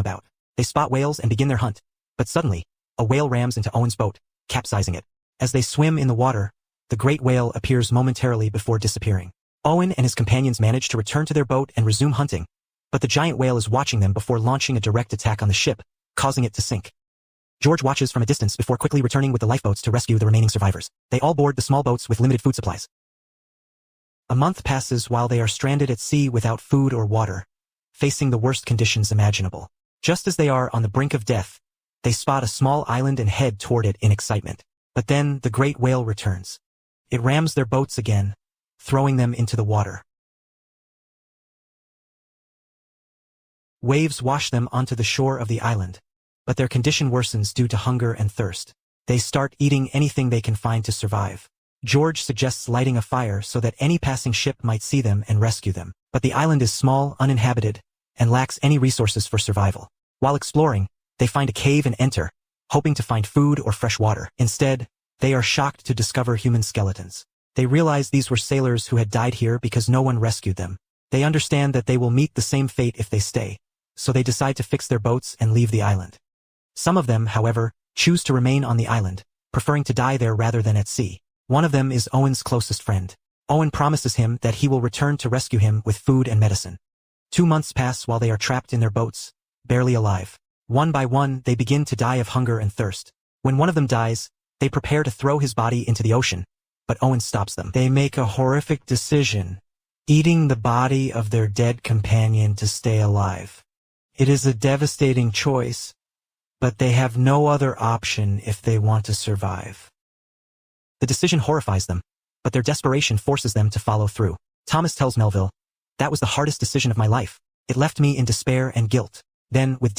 about. They spot whales and begin their hunt. But suddenly, a whale rams into Owen's boat, capsizing it. As they swim in the water, the great whale appears momentarily before disappearing. Owen and his companions manage to return to their boat and resume hunting, but the giant whale is watching them before launching a direct attack on the ship, causing it to sink. George watches from a distance before quickly returning with the lifeboats to rescue the remaining survivors. They all board the small boats with limited food supplies. A month passes while they are stranded at sea without food or water, facing the worst conditions imaginable. Just as they are on the brink of death, they spot a small island and head toward it in excitement. But then the great whale returns. It rams their boats again, throwing them into the water. Waves wash them onto the shore of the island, but their condition worsens due to hunger and thirst. They start eating anything they can find to survive. George suggests lighting a fire so that any passing ship might see them and rescue them. But the island is small, uninhabited, and lacks any resources for survival. While exploring, they find a cave and enter, hoping to find food or fresh water. Instead, they are shocked to discover human skeletons. They realize these were sailors who had died here because no one rescued them. They understand that they will meet the same fate if they stay, so they decide to fix their boats and leave the island. Some of them, however, choose to remain on the island, preferring to die there rather than at sea. One of them is Owen's closest friend. Owen promises him that he will return to rescue him with food and medicine. 2 months pass while they are trapped in their boats, barely alive. One by one, they begin to die of hunger and thirst. When one of them dies, they prepare to throw his body into the ocean, but Owen stops them. They make a horrific decision, eating the body of their dead companion to stay alive. It is a devastating choice, but they have no other option if they want to survive. The decision horrifies them, but their desperation forces them to follow through. Thomas tells Melville, "That was the hardest decision of my life. It left me in despair and guilt." Then, with